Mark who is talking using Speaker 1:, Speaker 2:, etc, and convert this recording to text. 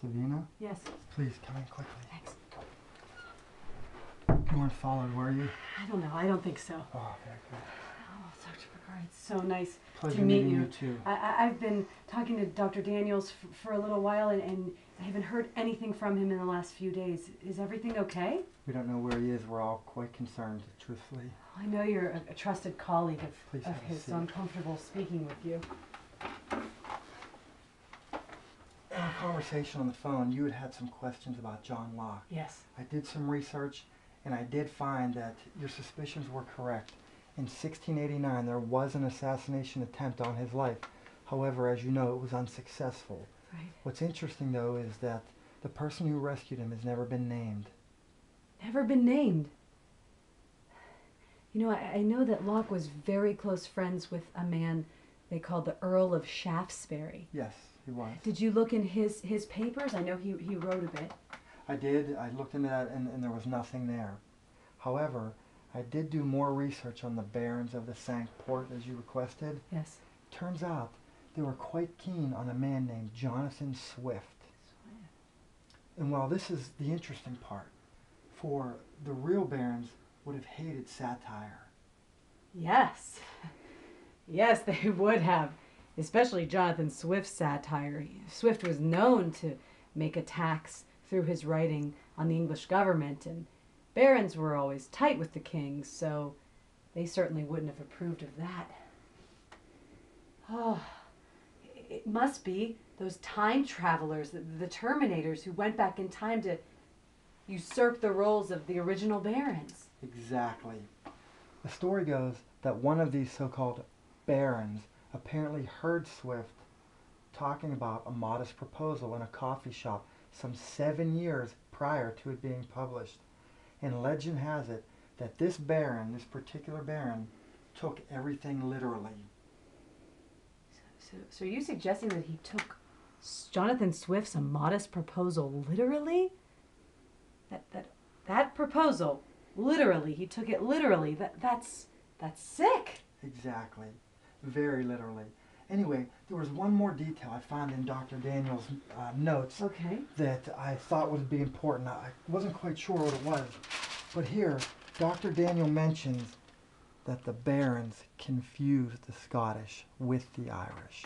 Speaker 1: Savina?
Speaker 2: Yes.
Speaker 1: Please, come in quickly.
Speaker 2: Thanks.
Speaker 1: You weren't followed, were you?
Speaker 2: I don't know. I don't think so.
Speaker 1: Oh, very good.
Speaker 2: Oh, Dr. Picard, it's so nice
Speaker 1: Pleasure
Speaker 2: to meet
Speaker 1: meeting
Speaker 2: you.
Speaker 1: you too.
Speaker 2: I've been talking to Dr. Daniels for a little while, and I haven't heard anything from him in the last few days. Is everything okay?
Speaker 1: We don't know where he is. We're all quite concerned, truthfully.
Speaker 2: I know you're a trusted colleague of
Speaker 1: Please have a
Speaker 2: his,
Speaker 1: seat.
Speaker 2: so I'm comfortable speaking with you.
Speaker 1: In our conversation on the phone, you had some questions about John Locke.
Speaker 2: Yes.
Speaker 1: I did some research, and I did find that your suspicions were correct. In 1689, there was an assassination attempt on his life. However, as you know, it was unsuccessful.
Speaker 2: Right.
Speaker 1: What's interesting, though, is that the person who rescued him has never been named.
Speaker 2: Never been named. You know, I know that Locke was very close friends with a man they called the Earl of Shaftesbury.
Speaker 1: Yes, he was.
Speaker 2: Did you look in his papers? I know he wrote a bit.
Speaker 1: I did. I looked into that, and there was nothing there. However, I did do more research on the barons of the Cinque-Ports, as you requested.
Speaker 2: Yes.
Speaker 1: Turns out they were quite keen on a man named Jonathan Swift. And while this is the interesting part, for the real barons would have hated satire.
Speaker 2: Yes. Yes, they would have. Especially Jonathan Swift's satire. Swift was known to make attacks through his writing on the English government, and barons were always tight with the king, so they certainly wouldn't have approved of that. Oh, it must be those time travelers, the Terminators, who went back in time to usurp the roles of the original barons.
Speaker 1: Exactly. The story goes that one of these so-called barons apparently heard Swift talking about a modest proposal in a coffee shop some 7 years prior to it being published. And legend has it that this baron, this particular baron, took everything literally.
Speaker 2: So are you suggesting that he took Jonathan Swift's a modest proposal literally? That proposal, literally, he took it literally. That's sick.
Speaker 1: Exactly. Very literally. Anyway, there was one more detail I found in Dr. Daniels' notes that I thought would be important. I wasn't quite sure what it was. But here, Dr. Daniel mentions that the barons confused the Scottish with the Irish.